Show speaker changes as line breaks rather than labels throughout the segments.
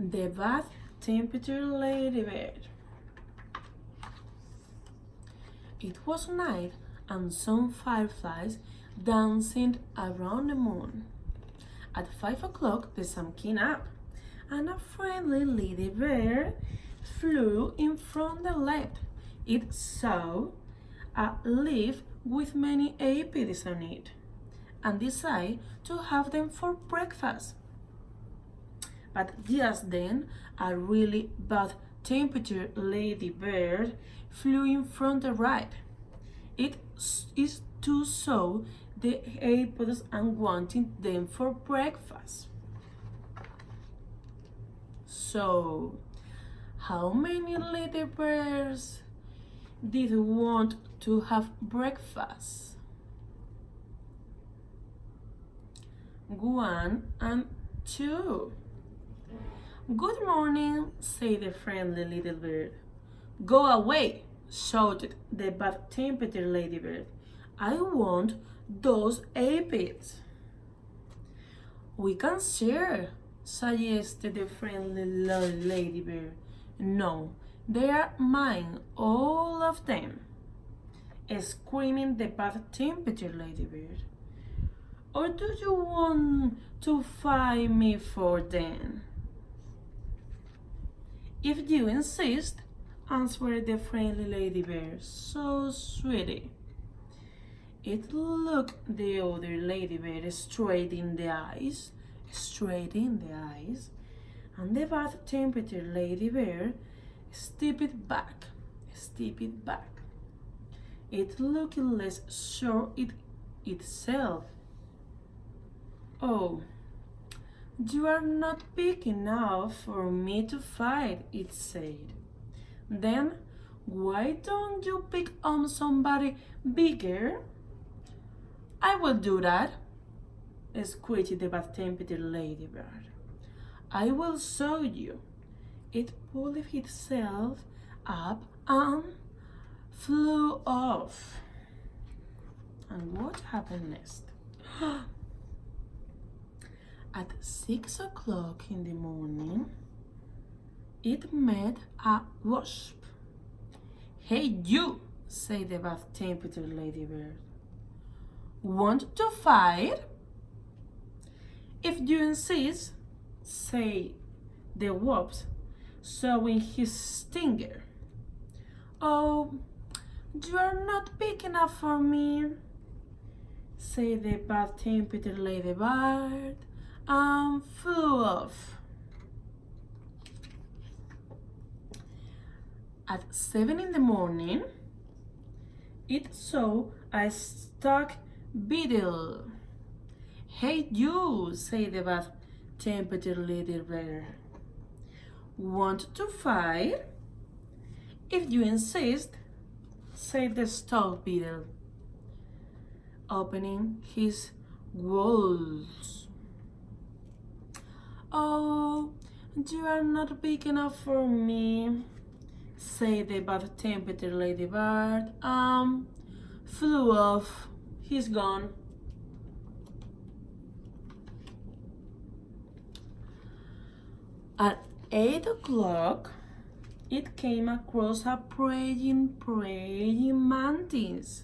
The bath temperature ladybird. It was night and some fireflies dancing around the moon. At 5 o'clock the sun came up, and a friendly ladybird flew in from the left. It saw a leaf with many aphids on it, and decided to have them for breakfast. But just then, a really bad temperature ladybird flew in from the right. It is too saw the aphids and wanted them for breakfast. So, how many ladybirds did want to have breakfast? 1 and 2. Good morning, said the friendly little bird. Go away, shouted the bad temperature ladybird. I want those aphids. We can share, suggested the friendly ladybird. No, they are mine, all of them, screaming the bad temperature ladybird. Or do you want to fight me for them? If you insist, answered the friendly ladybird, so sweetie. It looked the other ladybird straight in the eyes, and the bad temperature ladybird stepped back. It looked less sure itself. Oh, you are not big enough for me to fight, it said. Then why don't you pick on somebody bigger? I will do that, squeaked the bad temperature ladybird. I will show you. It pulled itself up and flew off. And what happened next? At 6 o'clock in the morning, it met a wasp. Hey you, said the bad temperature ladybird. Want to fight? If you insist, said the wasp, showing his stinger. Oh, you are not big enough for me, said the bad temperature ladybird, and flew off. At 7 in the morning, it saw a stuck beetle. Hey you, said the bad temperature ladybird. Want to fight? If you insist, said the stuck beetle, opening his wings. Oh, you are not big enough for me, said the bad temperature ladybird, flew off. He's gone. At 8 o'clock, it came across a praying mantis.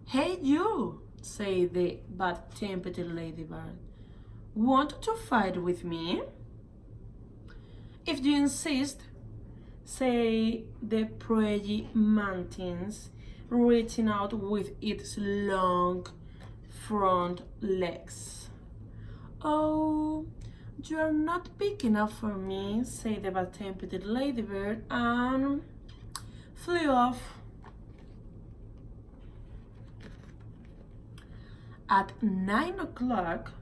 Hey you, said the bad temperature ladybird. Want to fight with me? If you insist, said the praying mantis, reaching out with its long front legs. Oh, you are not big enough for me, said the bad temperature ladybird, and flew off. At 9 o'clock,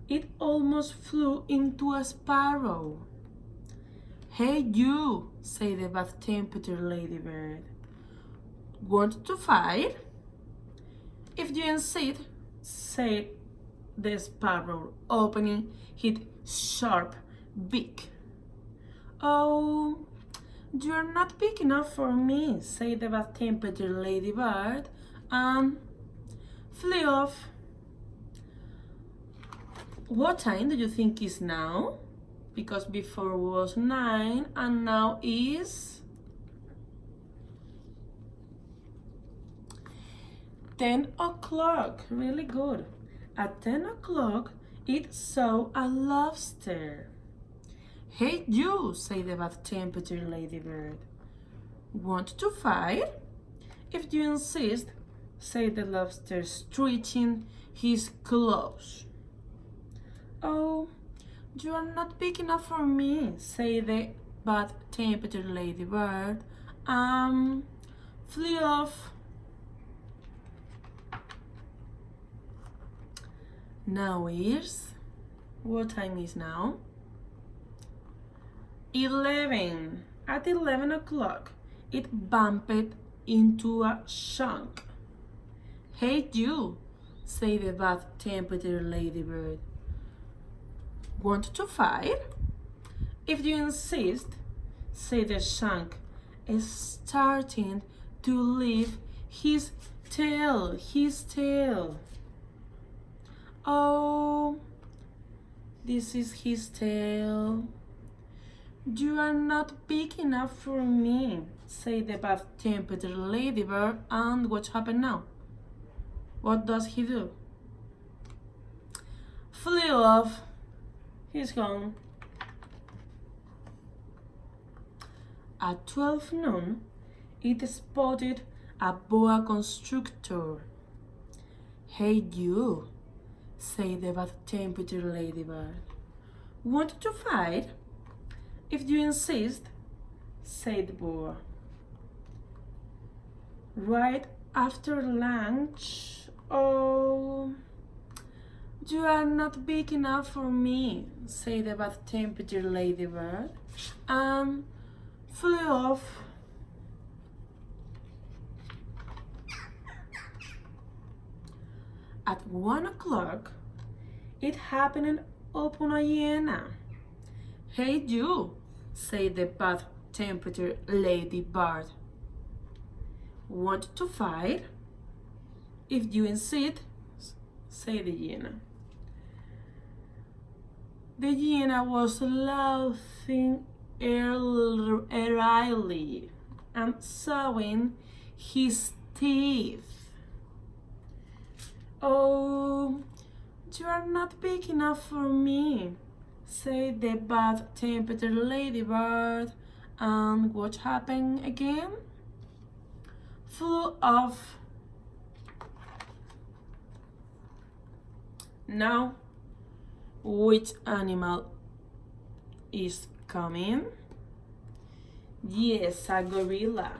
it almost flew into a sparrow. Hey you, said the bad temperature ladybird. Want to fight? If you insist, said the sparrow, opening his sharp beak. Oh, you are not big enough for me, said the bad temperature ladybird, and flew off. What time do you think is now? because before was 9 and now is 10 o'clock. Really good. At 10 o'clock, it saw a lobster. Hey you, said the bad temperature ladybird. Want to fight? If you insist, said the lobster, stretching his claws. Oh, you are not big enough for me, said the bad temperature ladybird, flew off. Now is, what time is now? 11. At 11 o'clock, it bumped into a shark. Hey you, said the bad temperature ladybird. Want to fight? If you insist, said the shark, starting to lift his tail. Oh, this is his tail. You are not big enough for me, said the bad temperature ladybird, and what happened now? What does he do? Flew off. He's gone. At 12 noon, it spotted a boa constrictor. Hey you, said the bad temperature ladybird. Want to fight? If you insist, said the boa. Right after lunch, oh, you are not big enough for me, said the bad temperature ladybird, and flew off. At 1 o'clock, it happened upon a hyena. Hey you, said the bad temperature ladybird. Want to fight? If you insist, said the hyena. The hyena was laughing early and showing his teeth. Oh, you are not big enough for me, said the bad temperature ladybird, and what happened again? Flew off. Now, which animal is coming? Yes, a gorilla.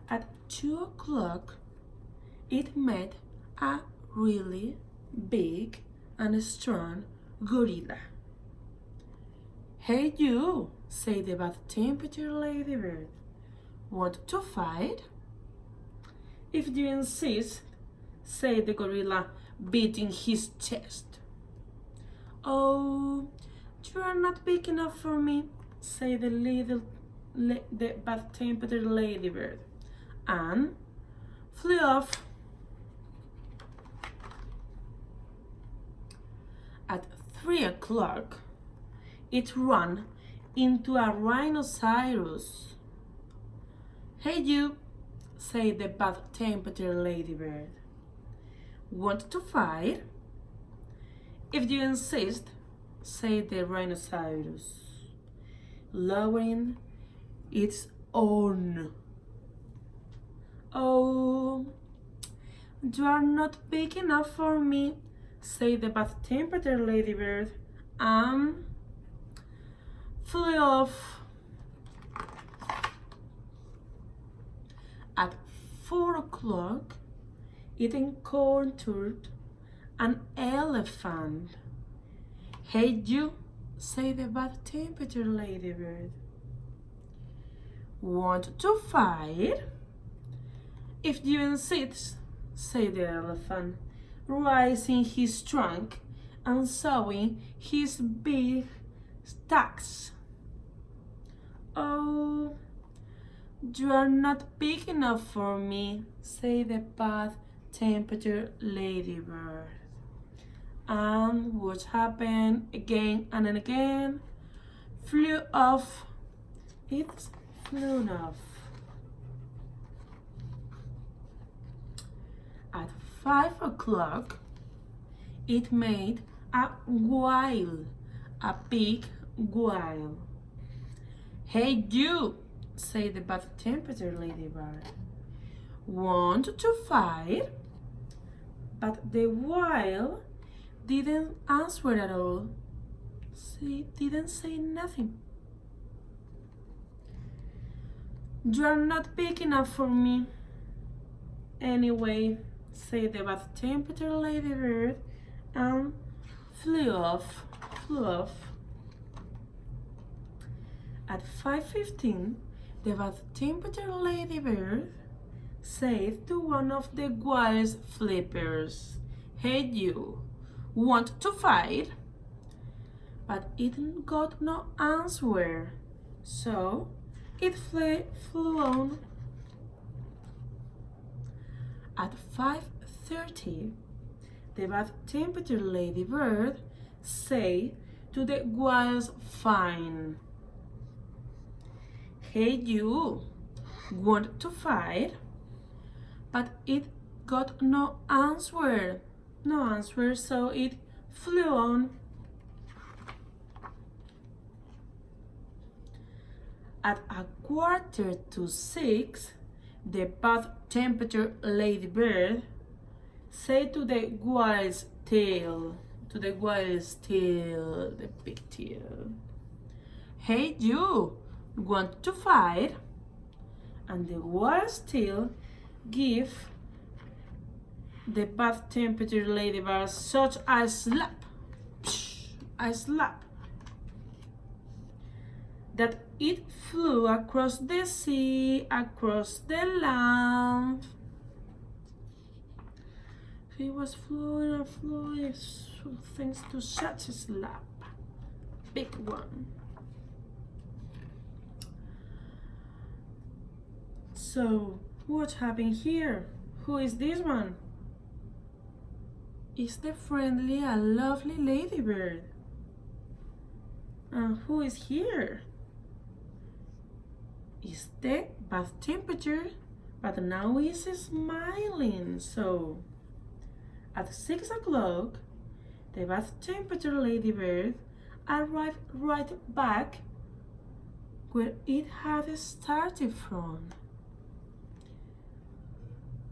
At 2 o'clock, it met a really big and strong gorilla. Hey you, said the bad temperature ladybird. Want to fight? If you insist, said the gorilla, beating his chest. Oh, you are not big enough for me, said the bad temperature ladybird, and flew off. At 3 o'clock, it ran into a rhinoceros. Hey you, said the bad temperature ladybird. Want to fight? If you insist, said the rhinoceros, lowering its horn. Oh, you are not big enough for me, said the bad temperature ladybird, and flew off. At 4 o'clock, it encountered an elephant. Hey you, said the bad temperature ladybird. Want to fight? If you insist, said the elephant, raising his trunk and showing his big tusks. Oh, you are not big enough for me, said the bad temperature ladybird. And what happened again and again? flew off. It flew off. At 5 o'clock, it made a wail, a big wail. Hey you, said the bad temperature ladybird. Want to fight? But the wail didn't answer at all. She didn't say nothing. You're not big enough for me. Anyway, said the bad temperature ladybird and flew off. At 5:15, the bad temperature ladybird said to one of the wise flippers, Hey you, want to fight? But it got no answer, so it flew on. At 5:30, the bad temperature ladybird said to the wise fine, Hey you, want to fight? But it got no answer, so it flew on. At 5:45, the bad temperature ladybird said to the wise tail, the big tail, Hey you, want to fight? And the wise tail gave the bad temperature ladybird such a slap, that it flew across the sea, across the land. He was flying, thanks to such a slap, big one. So, what happened here? Who is this one? It's the friendly and lovely ladybird. And who is here? It's the bad temperature, but now it's smiling. So, at 6 o'clock, the bad temperature ladybird arrived right back where it had started from.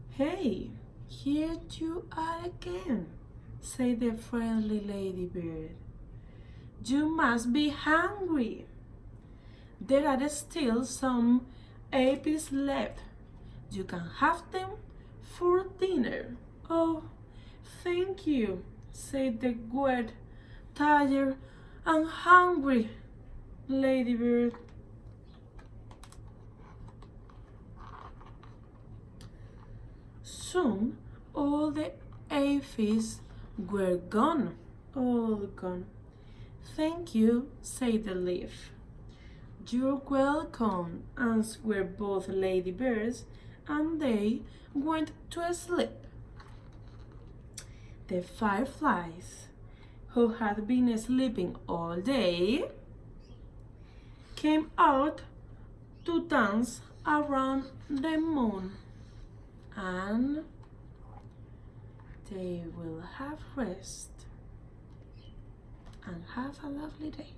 Hey, here you are again, said the friendly ladybird. You must be hungry. There are still some apples left. You can have them for dinner. Oh, thank you, said the wet, tired, and hungry ladybird. Soon, all the aphids were gone, all gone. Thank you, said the leaf. You're welcome, answered both ladybirds, and they went to sleep. The fireflies, who had been sleeping all day, came out to dance around the moon, and they will have rest and have a lovely day.